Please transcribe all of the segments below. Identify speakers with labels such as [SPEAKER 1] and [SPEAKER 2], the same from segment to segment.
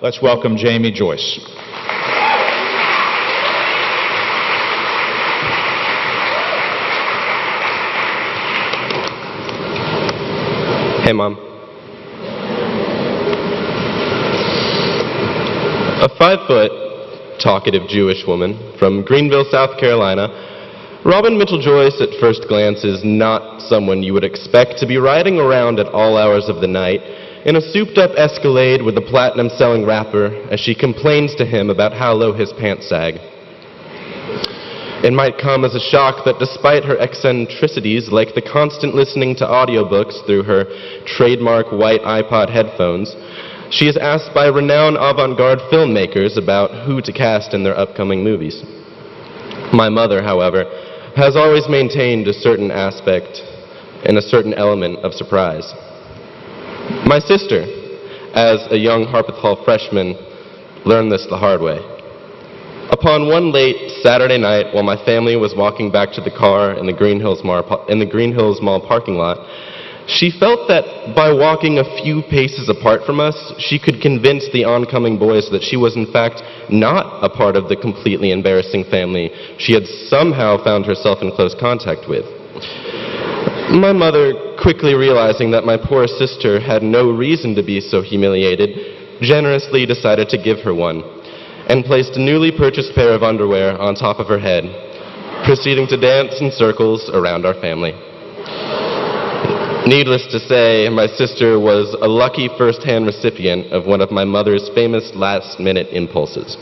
[SPEAKER 1] Let's welcome Jamie Joyce.
[SPEAKER 2] Hey, Mom. A 5-foot, talkative Jewish woman from Greenville, South Carolina, Robin Mitchell Joyce at first glance is not someone you would expect to be riding around at all hours of the night in a souped-up Escalade with a platinum-selling rapper as she complains to him about how low his pants sag. It might come as a shock that despite her eccentricities, like the constant listening to audiobooks through her trademark white iPod headphones, she is asked by renowned avant-garde filmmakers about who to cast in their upcoming movies. My mother, however, has always maintained a certain aspect and a certain element of surprise. My sister, as a young Harpeth Hall freshman, learned this the hard way. Upon one late Saturday night, while my family was walking back to the car in the Green Hills Mall parking lot, she felt that by walking a few paces apart from us, she could convince the oncoming boys that she was in fact not a part of the completely embarrassing family she had somehow found herself in close contact with. My mother, quickly realizing that my poor sister had no reason to be so humiliated, generously decided to give her one, and placed a newly purchased pair of underwear on top of her head, proceeding to dance in circles around our family. Needless to say, my sister was a lucky first-hand recipient of one of my mother's famous last-minute impulses.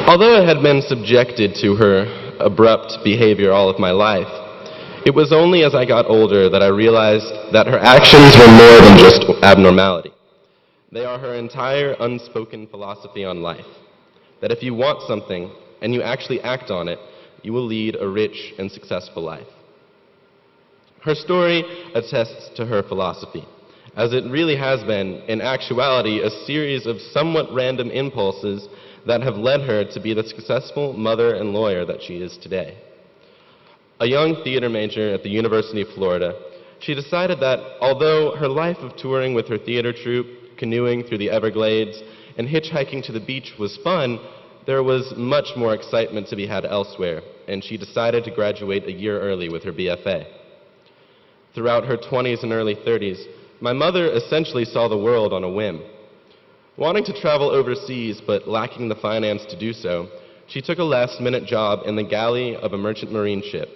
[SPEAKER 2] Although I had been subjected to her abrupt behavior all of my life, it was only as I got older that I realized that her actions were more than just abnormality. They are her entire unspoken philosophy on life, that if you want something and you actually act on it, you will lead a rich and successful life. Her story attests to her philosophy, as it really has been, in actuality, a series of somewhat random impulses that have led her to be the successful mother and lawyer that she is today. A young theater major at the University of Florida, she decided that although her life of touring with her theater troupe, canoeing through the Everglades, and hitchhiking to the beach was fun, there was much more excitement to be had elsewhere, and she decided to graduate a year early with her BFA. Throughout her 20s and early 30s, my mother essentially saw the world on a whim. Wanting to travel overseas but lacking the finance to do so, she took a last-minute job in the galley of a merchant marine ship,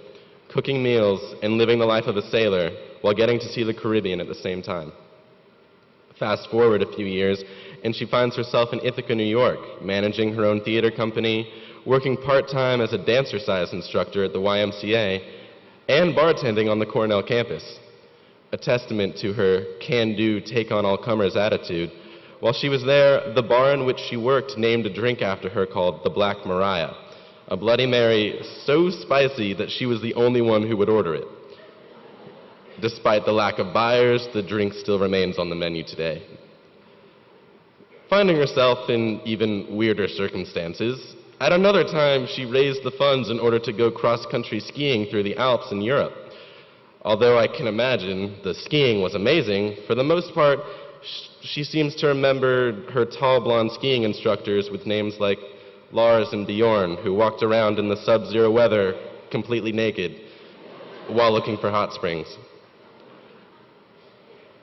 [SPEAKER 2] cooking meals and living the life of a sailor while getting to see the Caribbean at the same time. Fast forward a few years, and she finds herself in Ithaca, New York, managing her own theater company, working part-time as a dancercise instructor at the YMCA, and bartending on the Cornell campus, a testament to her can-do, take-on-all-comers attitude. While she was there, the bar in which she worked named a drink after her called the Black Mariah, a Bloody Mary so spicy that she was the only one who would order it. Despite the lack of buyers, the drink still remains on the menu today. Finding herself in even weirder circumstances, at another time she raised the funds in order to go cross-country skiing through the Alps in Europe. Although I can imagine the skiing was amazing, for the most part, she seems to remember her tall blonde skiing instructors with names like Lars and Bjorn, who walked around in the sub-zero weather completely naked while looking for hot springs.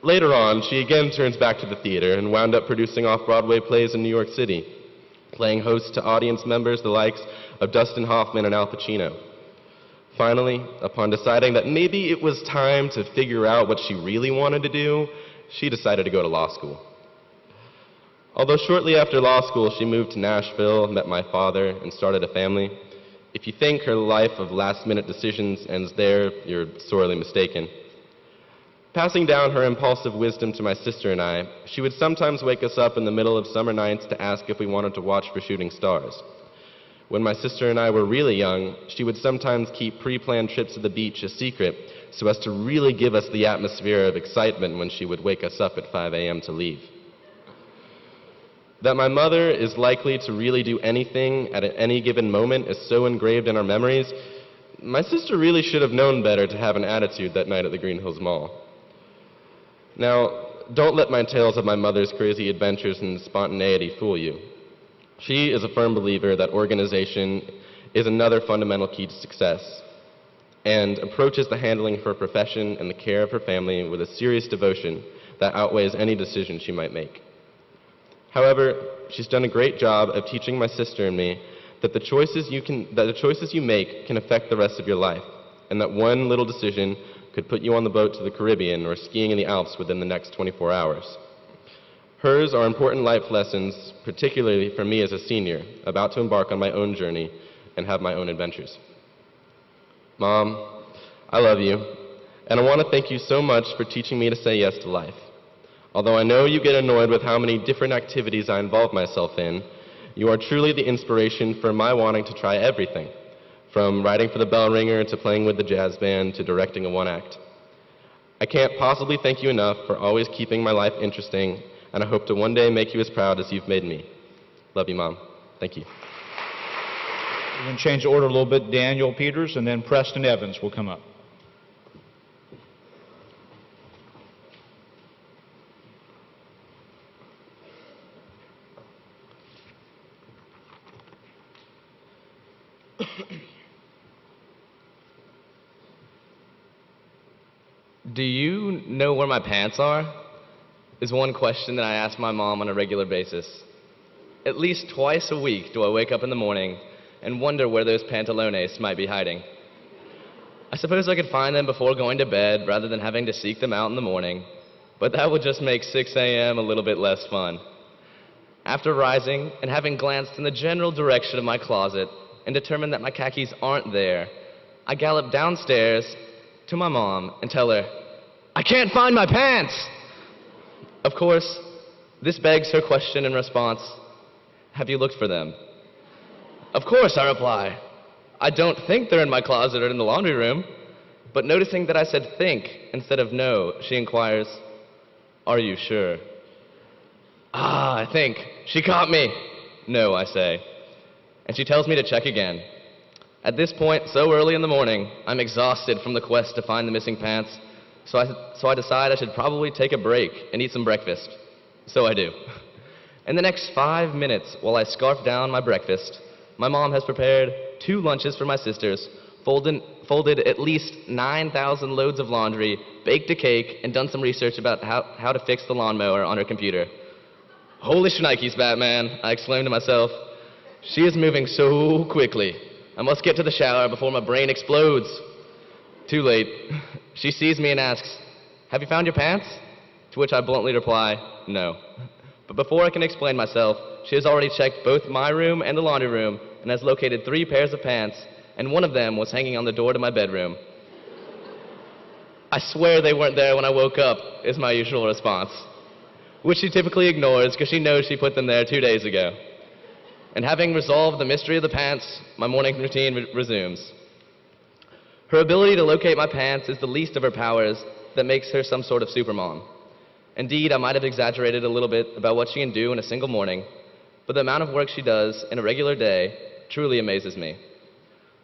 [SPEAKER 2] Later on, she again turns back to the theater and wound up producing off-Broadway plays in New York City, playing host to audience members the likes of Dustin Hoffman and Al Pacino. Finally, upon deciding that maybe it was time to figure out what she really wanted to do, she decided to go to law school. Although shortly after law school, she moved to Nashville, met my father, and started a family, if you think her life of last-minute decisions ends there, you're sorely mistaken. Passing down her impulsive wisdom to my sister and I, she would sometimes wake us up in the middle of summer nights to ask if we wanted to watch for shooting stars. When my sister and I were really young, she would sometimes keep pre-planned trips to the beach a secret so as to really give us the atmosphere of excitement when she would wake us up at 5 a.m. to leave. That my mother is likely to really do anything at any given moment is so engraved in our memories, my sister really should have known better to have an attitude that night at the Green Hills Mall. Now, don't let my tales of my mother's crazy adventures and spontaneity fool you. She is a firm believer that organization is another fundamental key to success, and approaches the handling of her profession and the care of her family with a serious devotion that outweighs any decision she might make. However, she's done a great job of teaching my sister and me that the choices you make can affect the rest of your life, and that one little decision could put you on the boat to the Caribbean or skiing in the Alps within the next 24 hours. Hers are important life lessons, particularly for me as a senior, about to embark on my own journey and have my own adventures. Mom, I love you, and I want to thank you so much for teaching me to say yes to life. Although I know you get annoyed with how many different activities I involve myself in, you are truly the inspiration for my wanting to try everything, from writing for the bell ringer to playing with the jazz band to directing a one-act. I can't possibly thank you enough for always keeping my life interesting, and I hope to one day make you as proud as you've made me. Love you, Mom. Thank you.
[SPEAKER 1] We're going to change the order a little bit. Daniel Peters and then Preston Evans will come up.
[SPEAKER 3] Do you know where my pants are? Is one question that I ask my mom on a regular basis. At least twice a week do I wake up in the morning and wonder where those pantalones might be hiding. I suppose I could find them before going to bed rather than having to seek them out in the morning, but that would just make 6 a.m. a little bit less fun. After rising and having glanced in the general direction of my closet and determined that my khakis aren't there, I gallop downstairs to my mom and tell her, "I can't find my pants!" Of course, this begs her question and response, "Have you looked for them?" "Of course," I reply. "I don't think they're in my closet or in the laundry room." But noticing that I said think instead of no, she inquires, "Are you sure?" "Ah," I think. She caught me. "No," I say. And she tells me to check again. At this point, so early in the morning, I'm exhausted from the quest to find the missing pants, so I decide I should probably take a break and eat some breakfast. So I do. In the next 5 minutes, while I scarf down my breakfast, my mom has prepared 2 lunches for my sisters, folded at least 9,000 loads of laundry, baked a cake, and done some research about how to fix the lawnmower on her computer. "Holy shnikes, Batman," I exclaim to myself. She is moving so quickly. I must get to the shower before my brain explodes. Too late. She sees me and asks, "Have you found your pants?" To which I bluntly reply, "No." But before I can explain myself, she has already checked both my room and the laundry room and has located 3 pairs of pants, and one of them was hanging on the door to my bedroom. "I swear they weren't there when I woke up," is my usual response, which she typically ignores because she knows she put them there 2 days ago. And having resolved the mystery of the pants, my morning routine resumes. Her ability to locate my pants is the least of her powers that makes her some sort of supermom. Indeed, I might have exaggerated a little bit about what she can do in a single morning, but the amount of work she does in a regular day truly amazes me.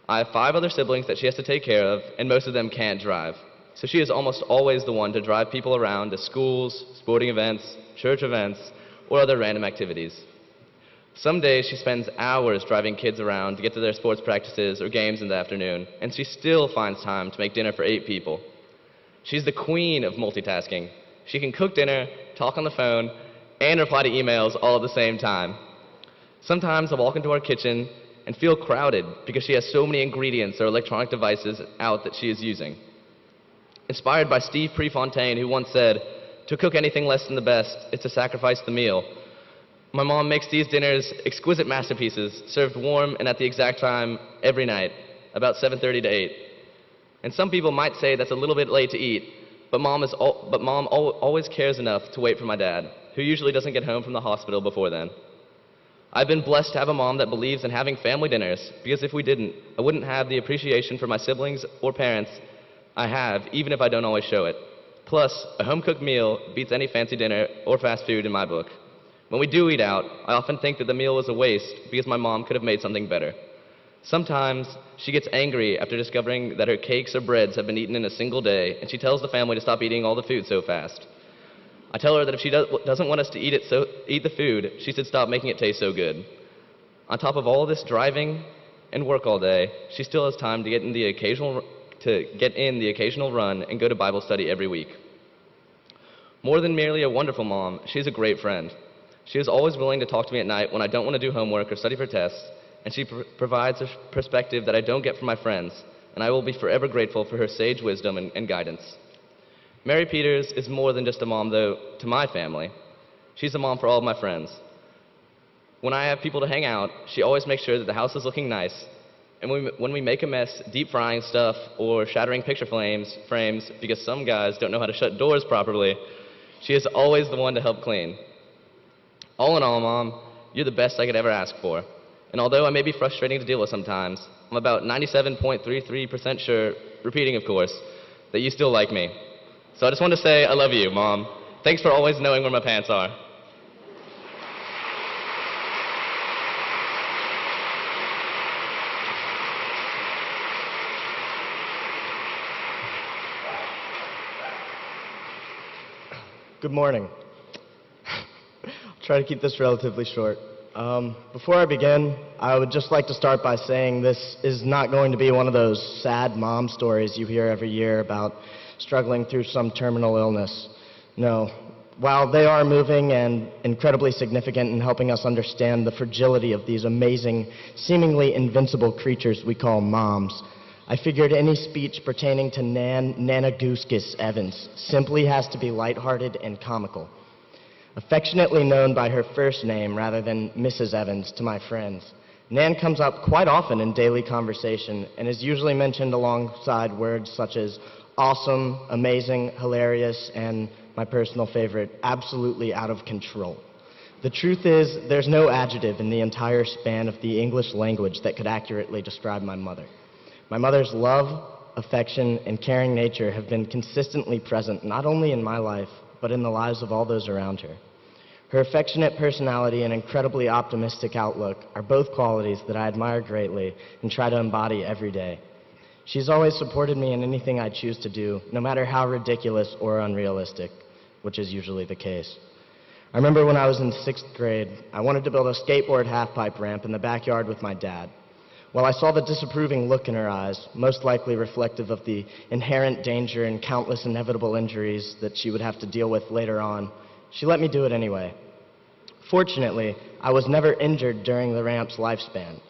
[SPEAKER 3] I have 5 other siblings that she has to take care of, and most of them can't drive. So she is almost always the one to drive people around to schools, sporting events, church events, or other random activities. Some days she spends hours driving kids around to get to their sports practices or games in the afternoon, and she still finds time to make dinner for 8 people. She's the queen of multitasking. She can cook dinner, talk on the phone, and reply to emails all at the same time. Sometimes I walk into our kitchen and feel crowded because she has so many ingredients or electronic devices out that she is using. Inspired by Steve Prefontaine, who once said, "To cook anything less than the best is to sacrifice the meal," my mom makes these dinners exquisite masterpieces, served warm and at the exact time every night, about 7:30 to 8. And some people might say that's a little bit late to eat, but mom always cares enough to wait for my dad, who usually doesn't get home from the hospital before then. I've been blessed to have a mom that believes in having family dinners, because if we didn't, I wouldn't have the appreciation for my siblings or parents I have, even if I don't always show it. Plus, a home-cooked meal beats any fancy dinner or fast food in my book. When we do eat out, I often think that the meal was a waste because my mom could have made something better. Sometimes she gets angry after discovering that her cakes or breads have been eaten in a single day, and she tells the family to stop eating all the food so fast. I tell her that if she doesn't want us to eat the food, she should stop making it taste so good. On top of all this driving and work all day, she still has time to get in the occasional run and go to Bible study every week. More than merely a wonderful mom, she's a great friend. She is always willing to talk to me at night when I don't want to do homework or study for tests, and she provides a perspective that I don't get from my friends, and I will be forever grateful for her sage wisdom and guidance. Mary Peters is more than just a mom, though, to my family. She's a mom for all of my friends. When I have people to hang out, she always makes sure that the house is looking nice, and when we make a mess deep frying stuff or shattering picture frames because some guys don't know how to shut doors properly, she is always the one to help clean. All in all, Mom, you're the best I could ever ask for. And although I may be frustrating to deal with sometimes, I'm about 97.33% sure, repeating of course, that you still like me. So I just want to say I love you, Mom. Thanks for always knowing where my pants are.
[SPEAKER 4] Good morning. I'll try to keep this relatively short. Before I begin, I would just like to start by saying this is not going to be one of those sad mom stories you hear every year about struggling through some terminal illness. No. While they are moving and incredibly significant in helping us understand the fragility of these amazing, seemingly invincible creatures we call moms, I figured any speech pertaining to Nana Gooskis Evans simply has to be lighthearted and comical. Affectionately known by her first name rather than Mrs. Evans to my friends, Nan comes up quite often in daily conversation and is usually mentioned alongside words such as awesome, amazing, hilarious, and my personal favorite, absolutely out of control. The truth is, there's no adjective in the entire span of the English language that could accurately describe my mother. My mother's love, affection, and caring nature have been consistently present not only in my life, but in the lives of all those around her. Her affectionate personality and incredibly optimistic outlook are both qualities that I admire greatly and try to embody every day. She's always supported me in anything I choose to do, no matter how ridiculous or unrealistic, which is usually the case. I remember when I was in 6th grade, I wanted to build a skateboard half-pipe ramp in the backyard with my dad. While I saw the disapproving look in her eyes, most likely reflective of the inherent danger and countless inevitable injuries that she would have to deal with later on, she let me do it anyway. Fortunately, I was never injured during the ramp's lifespan.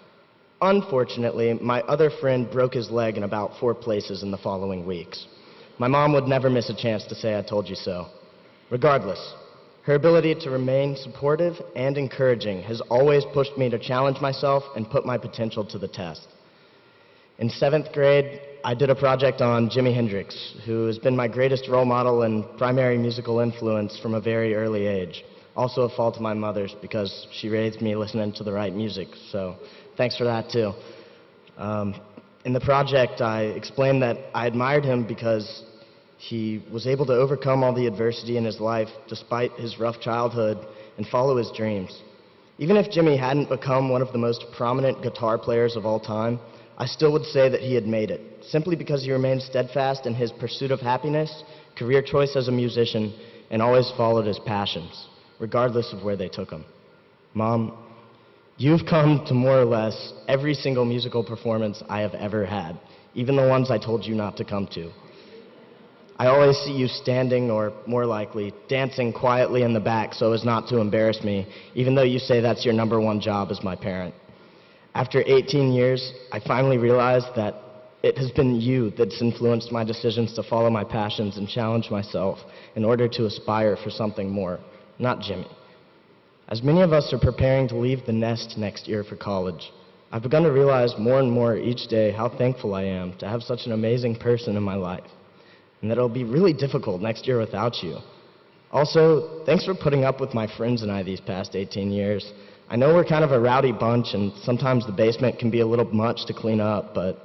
[SPEAKER 4] Unfortunately, my other friend broke his leg in about 4 places in the following weeks. My mom would never miss a chance to say I told you so. Regardless, her ability to remain supportive and encouraging has always pushed me to challenge myself and put my potential to the test. In 7th grade, I did a project on Jimi Hendrix, who has been my greatest role model and primary musical influence from a very early age. Also a fault of my mother's because she raised me listening to the right music, so thanks for that too. In the project, I explained that I admired him because he was able to overcome all the adversity in his life despite his rough childhood and follow his dreams. Even if Jimi hadn't become one of the most prominent guitar players of all time, I still would say that he had made it, simply because he remained steadfast in his pursuit of happiness, career choice as a musician, and always followed his passions, regardless of where they took him. Mom, you've come to more or less every single musical performance I have ever had, even the ones I told you not to come to. I always see you standing, or more likely, dancing quietly in the back so as not to embarrass me, even though you say that's your #1 job as my parent. After 18 years, I finally realized that it has been you that's influenced my decisions to follow my passions and challenge myself in order to aspire for something more, not Jimi. As many of us are preparing to leave the nest next year for college, I've begun to realize more and more each day how thankful I am to have such an amazing person in my life, and that it'll be really difficult next year without you. Also, thanks for putting up with my friends and I these past 18 years. I know we're kind of a rowdy bunch, and sometimes the basement can be a little much to clean up, but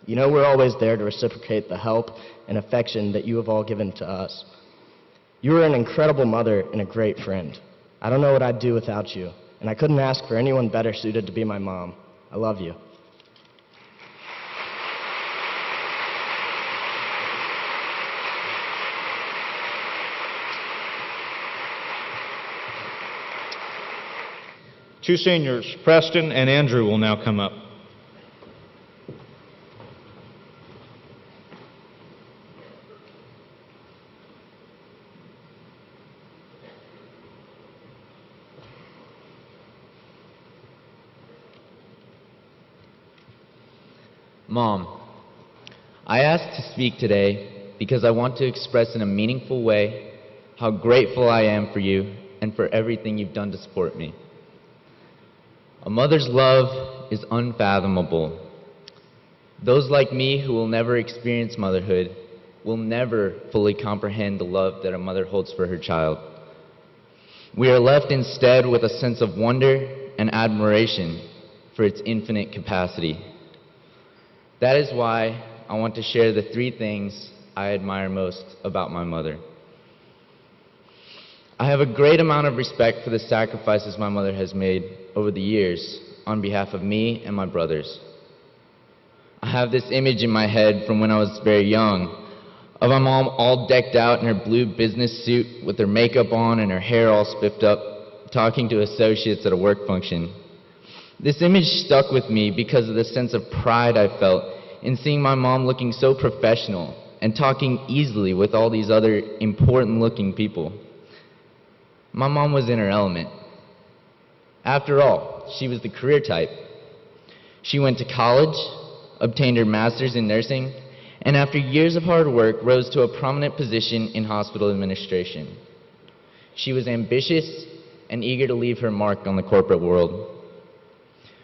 [SPEAKER 4] you know we're always there to reciprocate the help and affection that you have all given to us. You are an incredible mother and a great friend. I don't know what I'd do without you, and I couldn't ask for anyone better suited to be my mom. I love you.
[SPEAKER 1] Two seniors, Preston and Andrew, will now come up.
[SPEAKER 5] Mom, I asked to speak today because I want to express in a meaningful way how grateful I am for you and for everything you've done to support me. A mother's love is unfathomable. Those like me who will never experience motherhood will never fully comprehend the love that a mother holds for her child. We are left instead with a sense of wonder and admiration for its infinite capacity. That is why I want to share the three things I admire most about my mother. I have a great amount of respect for the sacrifices my mother has made over the years on behalf of me and my brothers. I have this image in my head from when I was very young of my mom all decked out in her blue business suit with her makeup on and her hair all spiffed up, talking to associates at a work function. This image stuck with me because of the sense of pride I felt in seeing my mom looking so professional and talking easily with all these other important-looking people. My mom was in her element. After all, she was the career type. She went to college, obtained her master's in nursing, and after years of hard work, rose to a prominent position in hospital administration. She was ambitious and eager to leave her mark on the corporate world.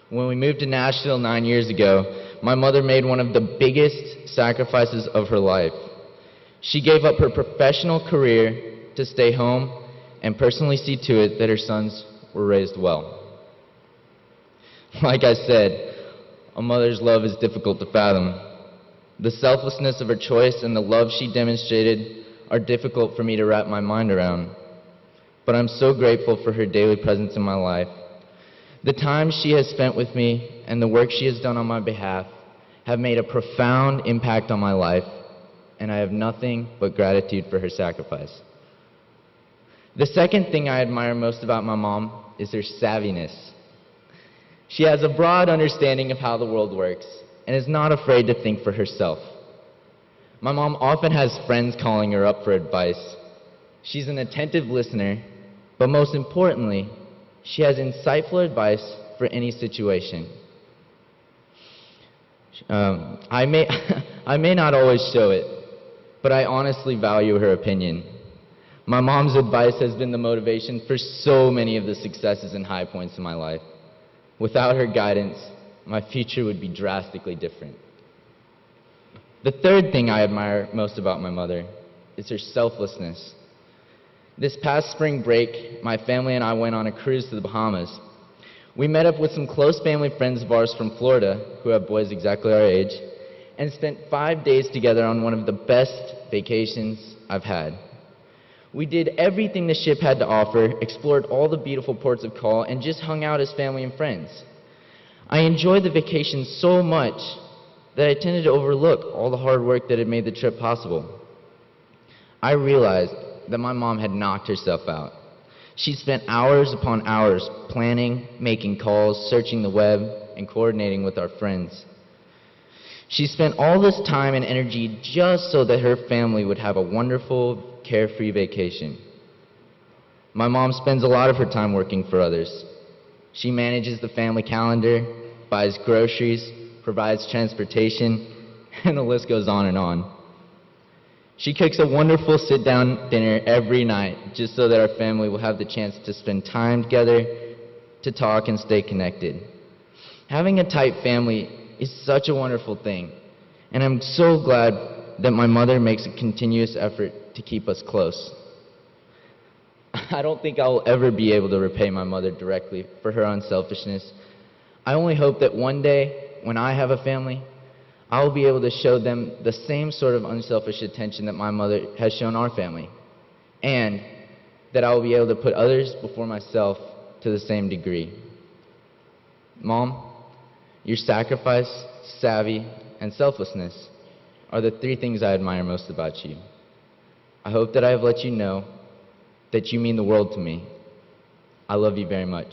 [SPEAKER 5] When we moved to Nashville 9 years ago, my mother made one of the biggest sacrifices of her life. She gave up her professional career to stay home and personally see to it that her sons were raised well. Like I said, a mother's love is difficult to fathom. The selflessness of her choice and the love she demonstrated are difficult for me to wrap my mind around. But I'm so grateful for her daily presence in my life. The time she has spent with me and the work she has done on my behalf have made a profound impact on my life, and I have nothing but gratitude for her sacrifice. The second thing I admire most about my mom is her savviness. She has a broad understanding of how the world works and is not afraid to think for herself. My mom often has friends calling her up for advice. She's an attentive listener, but most importantly, she has insightful advice for any situation. I may not always show it, but I honestly value her opinion. My mom's advice has been the motivation for so many of the successes and high points in my life. Without her guidance, my future would be drastically different. The third thing I admire most about my mother is her selflessness. This past spring break, my family and I went on a cruise to the Bahamas. We met up with some close family friends of ours from Florida, who have boys exactly our age, and spent 5 days together on one of the best vacations I've had. We did everything the ship had to offer, explored all the beautiful ports of call, and just hung out as family and friends. I enjoyed the vacation so much that I tended to overlook all the hard work that had made the trip possible. I realized that my mom had knocked herself out. She spent hours upon hours planning, making calls, searching the web, and coordinating with our friends. She spent all this time and energy just so that her family would have a wonderful, carefree vacation. My mom spends a lot of her time working for others. She manages the family calendar, buys groceries, provides transportation, and the list goes on and on. She cooks a wonderful sit-down dinner every night just so that our family will have the chance to spend time together, to talk and stay connected. Having a tight family is such a wonderful thing, and I'm so glad that my mother makes a continuous effort to keep us close. I don't think I will ever be able to repay my mother directly for her unselfishness. I only hope that one day, when I have a family, I will be able to show them the same sort of unselfish attention that my mother has shown our family, and that I will be able to put others before myself to the same degree. Mom, your sacrifice, savvy, and selflessness are the three things I admire most about you. I hope that I have let you know that you mean the world to me. I love you very much.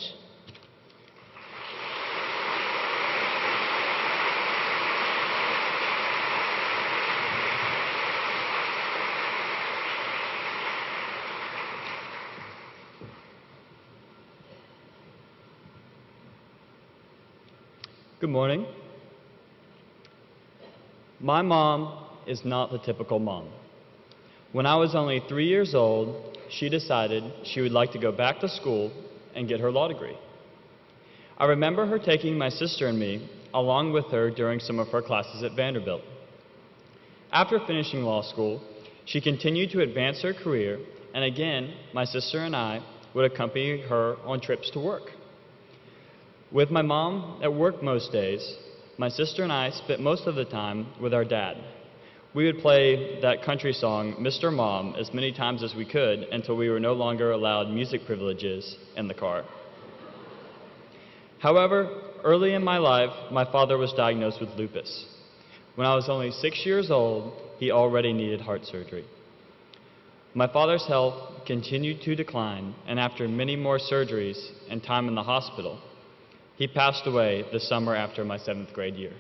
[SPEAKER 6] Good morning. My mom is not the typical mom. When I was only 3 years old, she decided she would like to go back to school and get her law degree. I remember her taking my sister and me along with her during some of her classes at Vanderbilt. After finishing law school, she continued to advance her career, and again, my sister and I would accompany her on trips to work. With my mom at work most days, my sister and I spent most of the time with our dad. We would play that country song, Mr. Mom, as many times as we could until we were no longer allowed music privileges in the car. However, early in my life, my father was diagnosed with lupus. When I was only 6 years old, he already needed heart surgery. My father's health continued to decline, and after many more surgeries and time in the hospital, he passed away the summer after my 7th grade year.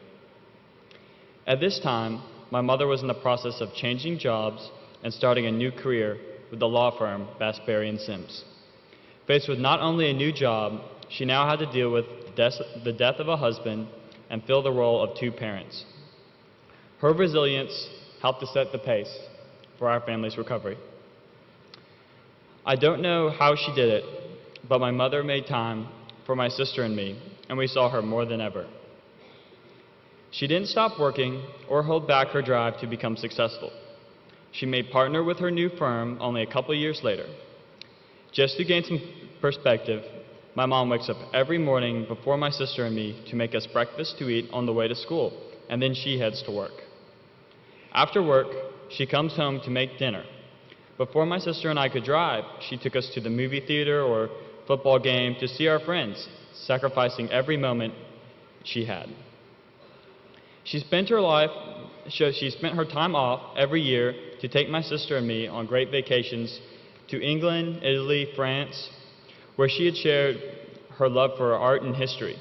[SPEAKER 6] At this time, my mother was in the process of changing jobs and starting a new career with the law firm Bass, Berry & Sims. Faced with not only a new job, she now had to deal with the death of a husband and fill the role of 2 parents. Her resilience helped to set the pace for our family's recovery. I don't know how she did it, but my mother made time for my sister and me, and we saw her more than ever. She didn't stop working or hold back her drive to become successful. She made partner with her new firm only a couple years later. Just to gain some perspective, my mom wakes up every morning before my sister and me to make us breakfast to eat on the way to school, and then she heads to work. After work, she comes home to make dinner. Before my sister and I could drive, she took us to the movie theater or football game to see our friends, sacrificing every moment she had. She spent her time off every year to take my sister and me on great vacations to England, Italy, France, where she had shared her love for art and history.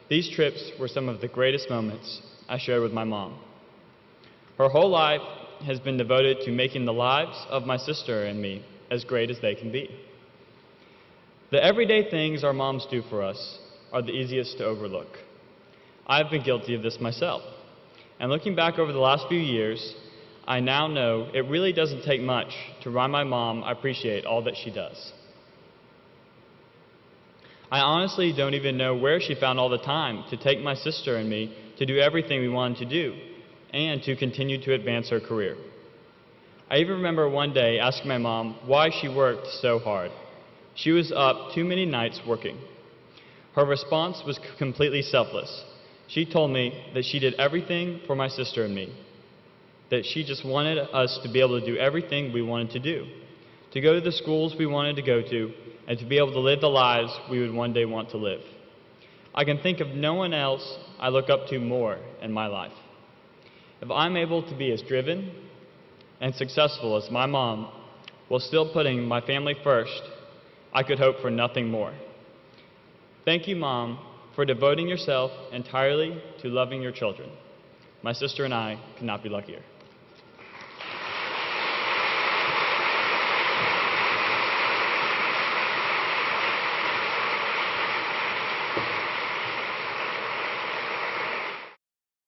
[SPEAKER 6] These trips were some of the greatest moments I shared with my mom. Her whole life has been devoted to making the lives of my sister and me as great as they can be. The everyday things our moms do for us are the easiest to overlook. I've been guilty of this myself. And looking back over the last few years, I now know it really doesn't take much to remind my mom I appreciate all that she does. I honestly don't even know where she found all the time to take my sister and me to do everything we wanted to do and to continue to advance her career. I even remember one day asking my mom why she worked so hard. She was up too many nights working. Her response was completely selfless. She told me that she did everything for my sister and me, that she just wanted us to be able to do everything we wanted to do, to go to the schools we wanted to go to, and to be able to live the lives we would one day want to live. I can think of no one else I look up to more in my life. If I'm able to be as driven and successful as my mom while still putting my family first, I could hope for nothing more. Thank you, Mom, for devoting yourself entirely to loving your children. My sister and I could not be luckier.